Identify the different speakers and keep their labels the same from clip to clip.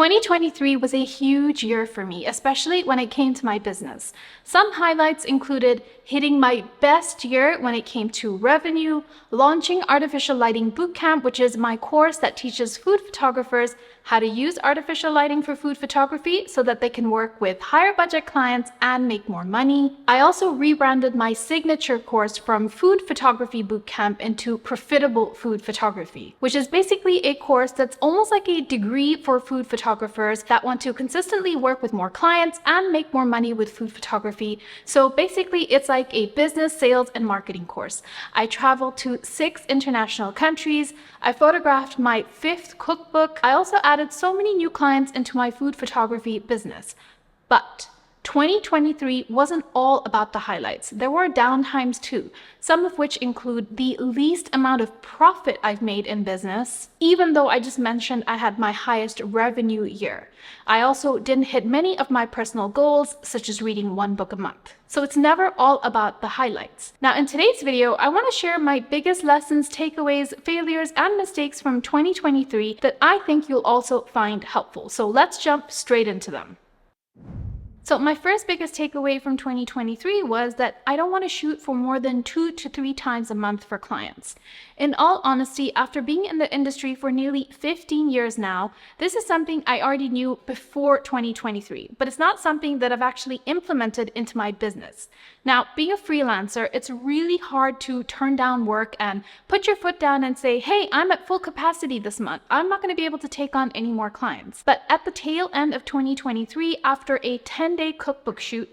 Speaker 1: 2023 was a huge year for me, especially when it came to my business. Some highlights included hitting my best year when it came to revenue, launching Artificial Lighting Bootcamp, which is my course that teaches food photographers how to use artificial lighting for food photography so that they can work with higher budget clients and make more money. I also rebranded my signature course from Food Photography Bootcamp into Profitable Food Photography, which is basically a course that's almost like a degree for food photographers that want to consistently work with more clients and make more money with food photography. So basically, it's like a business, sales, and marketing course. I traveled to 6 international countries. I photographed my 5th cookbook. I also added so many new clients into my food photography business. But 2023 wasn't all about the highlights. There were downtimes too, some of which include the least amount of profit I've made in business, even though I just mentioned I had my highest revenue year. I also didn't hit many of my personal goals, such as reading 1 book a month. So it's never all about the highlights. Now, in today's video, I want to share my biggest lessons, takeaways, failures, and mistakes from 2023 that I think you'll also find helpful. So let's jump straight into them. So my first biggest takeaway from 2023 was that I don't want to shoot for more than 2 to 3 times a month for clients. In all honesty, after being in the industry for nearly 15 years now, this is something I already knew before 2023, but it's not something that I've actually implemented into my business. Now, being a freelancer, it's really hard to turn down work and put your foot down and say, hey, I'm at full capacity this month. I'm not going to be able to take on any more clients. But at the tail end of 2023, after a 10-day cookbook shoot,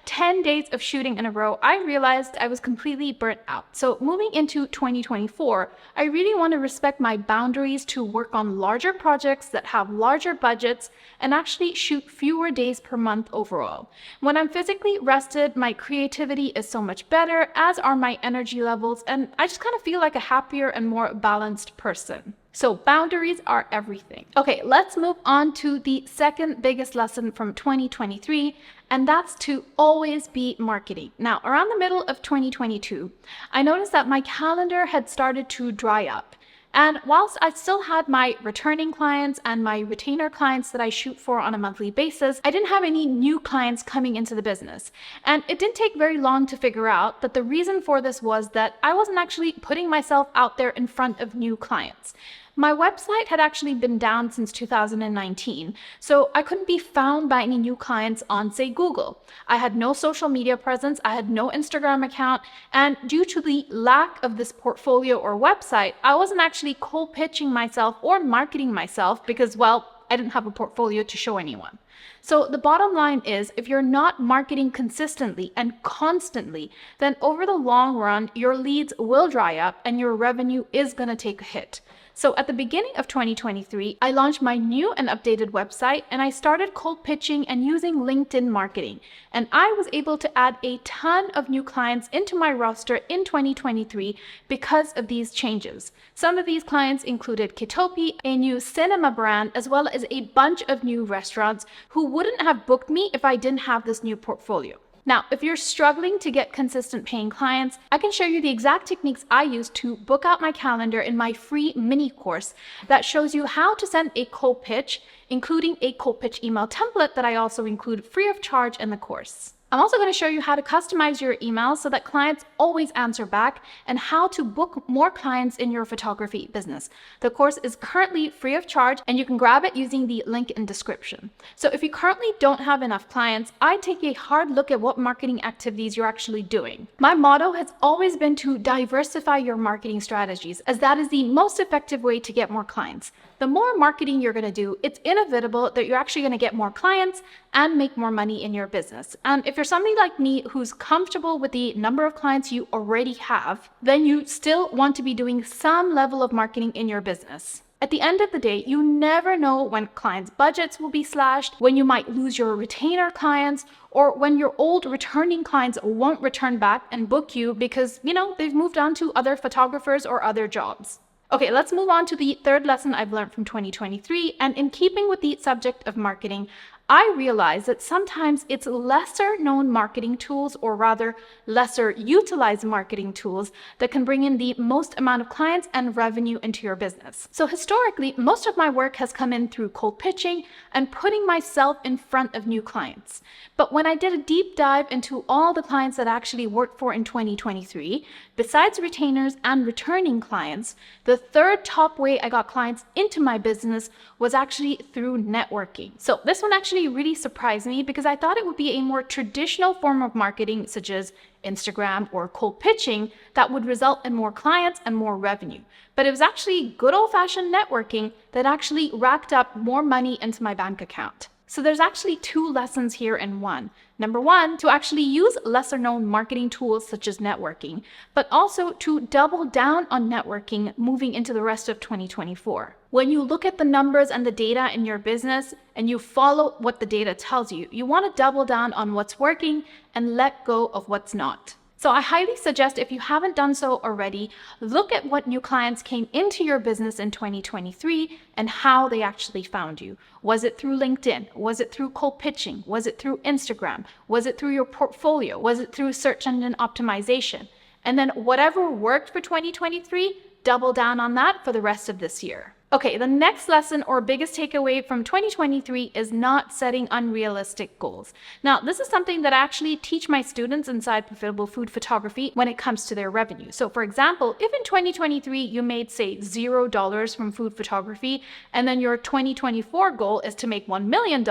Speaker 1: 10 days of shooting in a row, I realized I was completely burnt out. So moving into 2024, I really want to respect my boundaries to work on larger projects that have larger budgets and actually shoot fewer days per month overall. When I'm physically rested, my creativity is so much better, as are my energy levels, and I just kind of feel like a happier and more balanced person. So boundaries are everything. Okay, let's move on to the second biggest lesson from 2023, and that's to always be marketing. Now, around the middle of 2022, I noticed that my calendar had started to dry up. And whilst I still had my returning clients and my retainer clients that I shoot for on a monthly basis, I didn't have any new clients coming into the business. And it didn't take very long to figure out that the reason for this was that I wasn't actually putting myself out there in front of new clients. My website had actually been down since 2019, so I couldn't be found by any new clients on, say, Google. I had no social media presence, I had no Instagram account, and due to the lack of this portfolio or website, I wasn't actually cold pitching myself or marketing myself because, well, I didn't have a portfolio to show anyone. So the bottom line is, if you're not marketing consistently and constantly, then over the long run, your leads will dry up and your revenue is going to take a hit. So at the beginning of 2023, I launched my new and updated website, and I started cold pitching and using LinkedIn marketing. And I was able to add a ton of new clients into my roster in 2023 because of these changes. Some of these clients included Kitopi, a new cinema brand, as well as a bunch of new restaurants who wouldn't have booked me if I didn't have this new portfolio. Now, if you're struggling to get consistent paying clients, I can show you the exact techniques I use to book out my calendar in my free mini course that shows you how to send a cold pitch, including a cold pitch email template that I also include free of charge in the course. I'm also going to show you how to customize your emails so that clients always answer back, and how to book more clients in your photography business. The course is currently free of charge, and you can grab it using the link in description. So if you currently don't have enough clients, I take a hard look at what marketing activities you're actually doing. My motto has always been to diversify your marketing strategies, as that is the most effective way to get more clients. The more marketing you're going to do, it's inevitable that you're actually going to get more clients and make more money in your business. And if you're somebody like me who's comfortable with the number of clients you already have, then you still want to be doing some level of marketing in your business. At the end of the day, you never know when clients' budgets will be slashed, when you might lose your retainer clients, or when your old returning clients won't return back and book you because, they've moved on to other photographers or other jobs. Okay, let's move on to the third lesson I've learned from 2023. And in keeping with the subject of marketing, I realized that sometimes it's lesser known marketing tools, or rather lesser utilized marketing tools, that can bring in the most amount of clients and revenue into your business. So historically, most of my work has come in through cold pitching and putting myself in front of new clients. But when I did a deep dive into all the clients that I actually worked for in 2023, besides retainers and returning clients, the third top way I got clients into my business was actually through networking. So this one actually really surprised me because I thought it would be a more traditional form of marketing, such as Instagram or cold pitching, that would result in more clients and more revenue. But it was actually good old-fashioned networking that actually racked up more money into my bank account. So there's actually two lessons here in one. Number one, to actually use lesser known marketing tools such as networking, but also to double down on networking moving into the rest of 2024. When you look at the numbers and the data in your business and you follow what the data tells you, you want to double down on what's working and let go of what's not. So I highly suggest, if you haven't done so already, look at what new clients came into your business in 2023 and how they actually found you. Was it through LinkedIn? Was it through cold pitching? Was it through Instagram? Was it through your portfolio? Was it through search engine optimization? And then whatever worked for 2023, double down on that for the rest of this year. Okay, the next lesson or biggest takeaway from 2023 is not setting unrealistic goals. Now, this is something that I actually teach my students inside Profitable Food Photography when it comes to their revenue. So for example, if in 2023 you made, say, $0 from food photography, and then your 2024 goal is to make $1 million,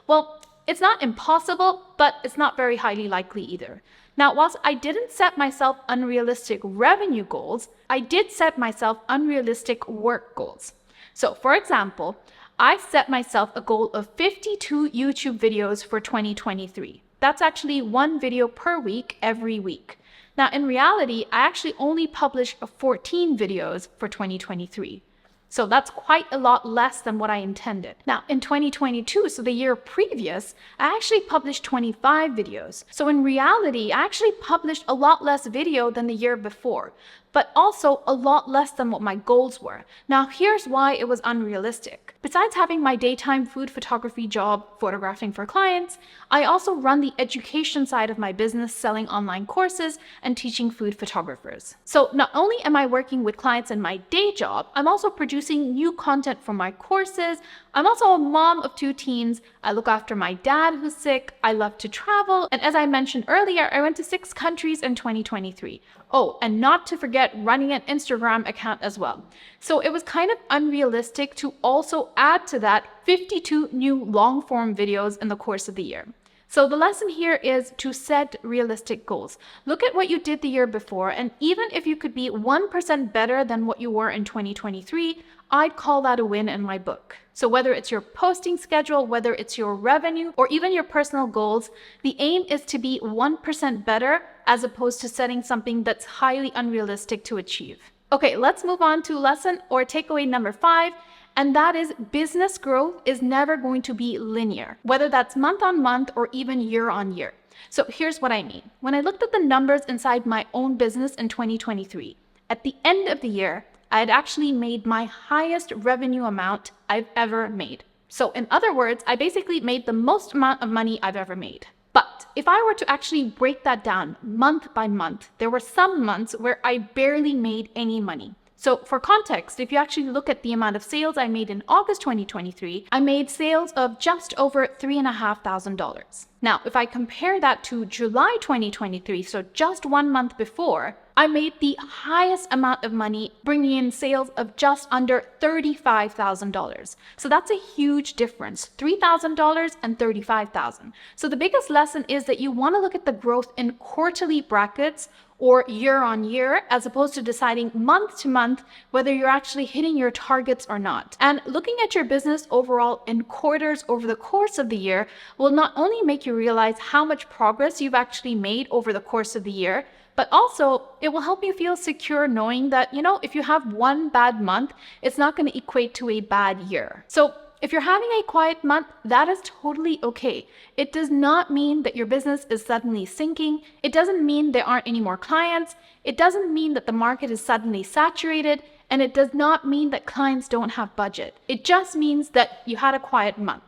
Speaker 1: well, it's not impossible, but it's not very highly likely either. Now, whilst I didn't set myself unrealistic revenue goals, I did set myself unrealistic work goals. So for example, I set myself a goal of 52 YouTube videos for 2023. That's actually one video per week, every week. Now, in reality, I actually only published 14 videos for 2023. So that's quite a lot less than what I intended. Now, in 2022, so the year previous, I actually published 25 videos. So in reality, I actually published a lot less video than the year before, but also a lot less than what my goals were. Now, here's why it was unrealistic. Besides having my daytime food photography job photographing for clients, I also run the education side of my business, selling online courses and teaching food photographers. So not only am I working with clients in my day job, I'm also producing new content for my courses. I'm also a mom of 2 teens. I look after my dad who's sick. I love to travel. And as I mentioned earlier, I went to 6 countries in 2023. Oh, and not to forget running an Instagram account as well. So it was kind of unrealistic to also add to that 52 new long form videos in the course of the year. So the lesson here is to set realistic goals. Look at what you did the year before, and even if you could be 1% better than what you were in 2023, I'd call that a win in my book. So whether it's your posting schedule, whether it's your revenue, or even your personal goals, the aim is to be 1% better as opposed to setting something that's highly unrealistic to achieve. Okay, let's move on to lesson or takeaway number 5. And that is, business growth is never going to be linear, whether that's month on month or even year on year. So here's what I mean. When I looked at the numbers inside my own business in 2023, at the end of the year, I had actually made my highest revenue amount I've ever made. So in other words, I basically made the most amount of money I've ever made. But if I were to actually break that down month by month, there were some months where I barely made any money. So for context, if you actually look at the amount of sales I made in August 2023, I made sales of just over $3,500. Now, if I compare that to July 2023, so just 1 month before, I made the highest amount of money, bringing in sales of just under $35,000. So that's a huge difference, $3,000 and $35,000. So the biggest lesson is that you want to look at the growth in quarterly brackets or year on year, as opposed to deciding month to month whether you're actually hitting your targets or not. And looking at your business overall in quarters over the course of the year will not only make you realize how much progress you've actually made over the course of the year, but also it will help you feel secure knowing that, if you have one bad month, it's not going to equate to a bad year. So if you're having a quiet month, that is totally okay. It does not mean that your business is suddenly sinking. It doesn't mean there aren't any more clients. It doesn't mean that the market is suddenly saturated. And it does not mean that clients don't have budget. It just means that you had a quiet month.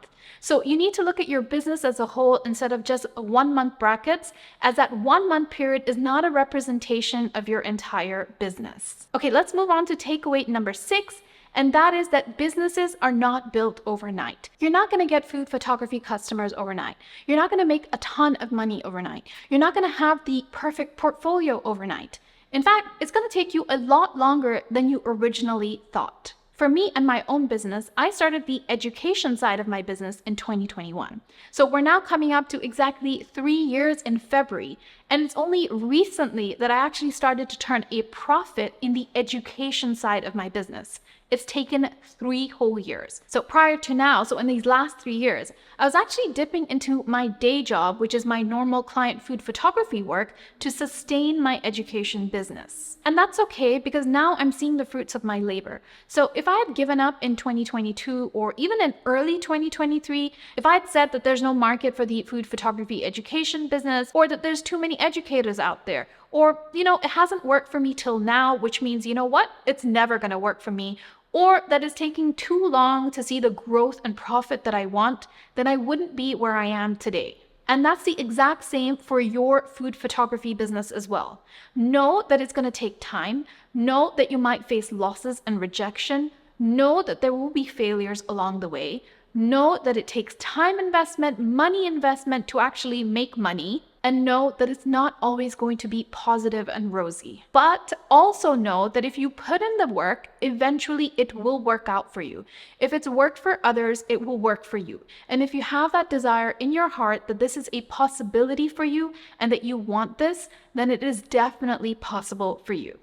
Speaker 1: So you need to look at your business as a whole instead of just 1 month brackets, as that 1 month period is not a representation of your entire business. Okay, let's move on to takeaway number 6. And that is that businesses are not built overnight. You're not going to get food photography customers overnight. You're not going to make a ton of money overnight. You're not going to have the perfect portfolio overnight. In fact, it's going to take you a lot longer than you originally thought. For me and my own business, I started the education side of my business in 2021. So we're now coming up to exactly 3 years in February. And it's only recently that I actually started to turn a profit in the education side of my business. It's taken 3 whole years. So prior to now, so in these last 3 years, I was actually dipping into my day job, which is my normal client food photography work, to sustain my education business. And that's okay because now I'm seeing the fruits of my labor. So if I had given up in 2022 or even in early 2023, if I had said that there's no market for the food photography education business, or that there's too many educators out there, or, it hasn't worked for me till now, which means, it's never going to work for me, or that it's taking too long to see the growth and profit that I want, then I wouldn't be where I am today. And that's the exact same for your food photography business as well. Know that it's going to take time. Know that you might face losses and rejection. Know that there will be failures along the way. Know that it takes time investment, money investment to actually make money. And know that it's not always going to be positive and rosy. But also know that if you put in the work, eventually it will work out for you. If it's worked for others, it will work for you. And if you have that desire in your heart that this is a possibility for you and that you want this, then it is definitely possible for you.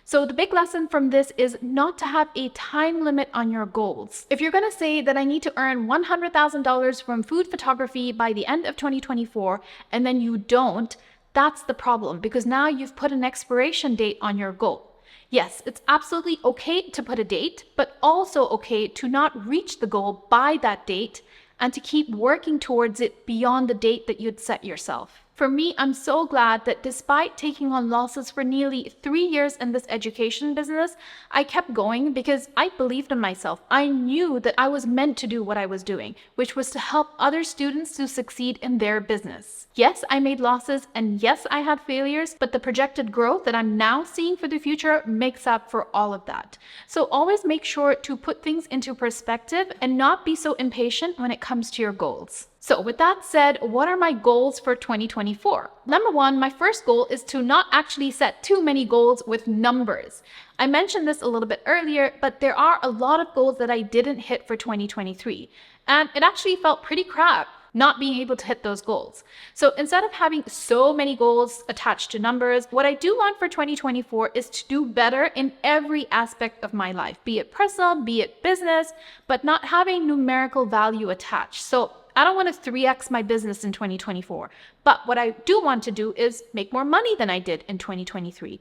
Speaker 1: So the big lesson from this is not to have a time limit on your goals. If you're going to say that I need to earn $100,000 from food photography by the end of 2024, and then you don't, that's the problem, because now you've put an expiration date on your goal. Yes, it's absolutely okay to put a date, but also okay to not reach the goal by that date and to keep working towards it beyond the date that you'd set yourself. For me, I'm so glad that despite taking on losses for nearly 3 years in this education business, I kept going because I believed in myself. I knew that I was meant to do what I was doing, which was to help other students to succeed in their business. Yes, I made losses and yes, I had failures, but the projected growth that I'm now seeing for the future makes up for all of that. So always make sure to put things into perspective and not be so impatient when it comes to your goals. So with that said, what are my goals for 2024? Number 1, my first goal is to not actually set too many goals with numbers. I mentioned this a little bit earlier, but there are a lot of goals that I didn't hit for 2023. And it actually felt pretty crap not being able to hit those goals. So instead of having so many goals attached to numbers, what I do want for 2024 is to do better in every aspect of my life, be it personal, be it business, but not having numerical value attached. So I don't want to 3x my business in 2024, but what I do want to do is make more money than I did in 2023.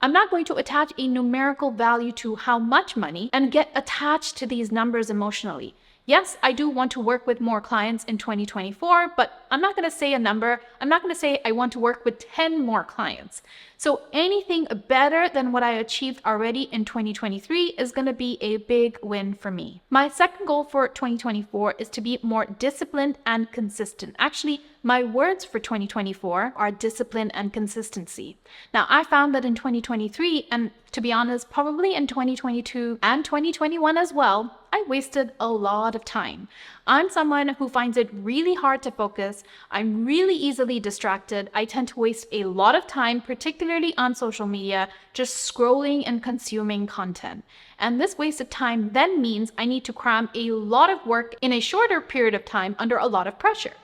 Speaker 1: I'm not going to attach a numerical value to how much money and get attached to these numbers emotionally. Yes, I do want to work with more clients in 2024, but I'm not going to say a number. I'm not going to say I want to work with 10 more clients. So anything better than what I achieved already in 2023 is going to be a big win for me. My second goal for 2024 is to be more disciplined and consistent. Actually, my words for 2024 are discipline and consistency. Now, I found that in 2023, and to be honest, probably in 2022 and 2021 as well, I wasted a lot of time. I'm someone who finds it really hard to focus. I'm really easily distracted. I tend to waste a lot of time, particularly on social media, just scrolling and consuming content. And this waste of time then means I need to cram a lot of work in a shorter period of time under a lot of pressure.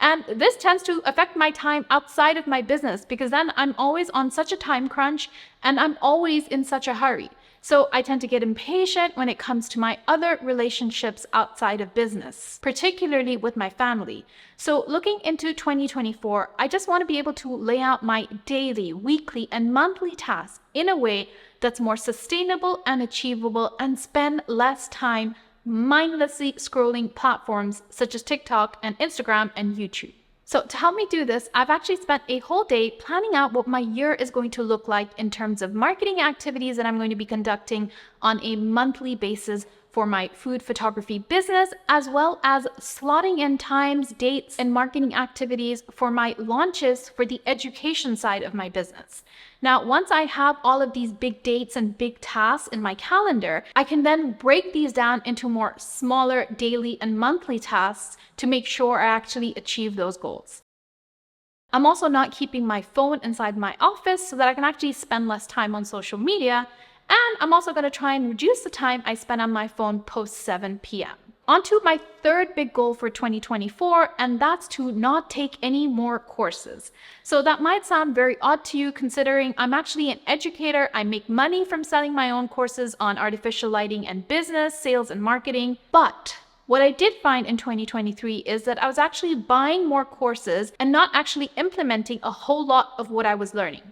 Speaker 1: And this tends to affect my time outside of my business because then I'm always on such a time crunch and I'm always in such a hurry. So I tend to get impatient when it comes to my other relationships outside of business, particularly with my family. So looking into 2024, I just want to be able to lay out my daily, weekly, and monthly tasks in a way that's more sustainable and achievable and spend less time mindlessly scrolling platforms such as TikTok and Instagram and YouTube. So to help me do this, I've actually spent a whole day planning out what my year is going to look like in terms of marketing activities that I'm going to be conducting on a monthly basis for my food photography business, as well as slotting in times, dates, and marketing activities for my launches for the education side of my business. Now, once I have all of these big dates and big tasks in my calendar, I can then break these down into more smaller daily and monthly tasks to make sure I actually achieve those goals. I'm also not keeping my phone inside my office so that I can actually spend less time on social media. And I'm also going to try and reduce the time I spend on my phone post 7 p.m. On to my third big goal for 2024, and that's to not take any more courses. So that might sound very odd to you considering I'm actually an educator. I make money from selling my own courses on artificial lighting and business, sales and marketing. But what I did find in 2023 is that I was actually buying more courses and not actually implementing a whole lot of what I was learning,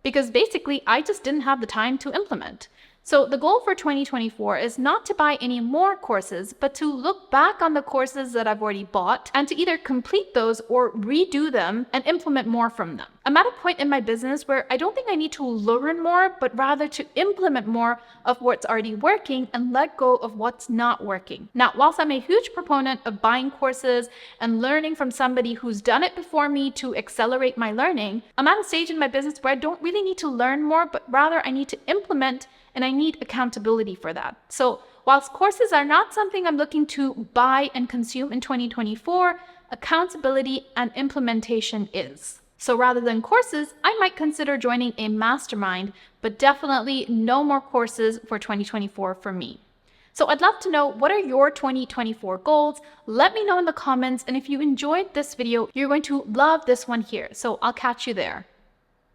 Speaker 1: because basically I just didn't have the time to implement. So the goal for 2024 is not to buy any more courses, but to look back on the courses that I've already bought and to either complete those or redo them and implement more from them. I'm at a point in my business where I don't think I need to learn more, but rather to implement more of what's already working and let go of what's not working. Now, whilst I'm a huge proponent of buying courses and learning from somebody who's done it before me to accelerate my learning, I'm at a stage in my business where I don't really need to learn more, but rather I need to implement, and I need accountability for that. So whilst courses are not something I'm looking to buy and consume in 2024, accountability and implementation is. So rather than courses, I might consider joining a mastermind, but definitely no more courses for 2024 for me. So I'd love to know, what are your 2024 goals? Let me know in the comments. And if you enjoyed this video, you're going to love this one here. So I'll catch you there.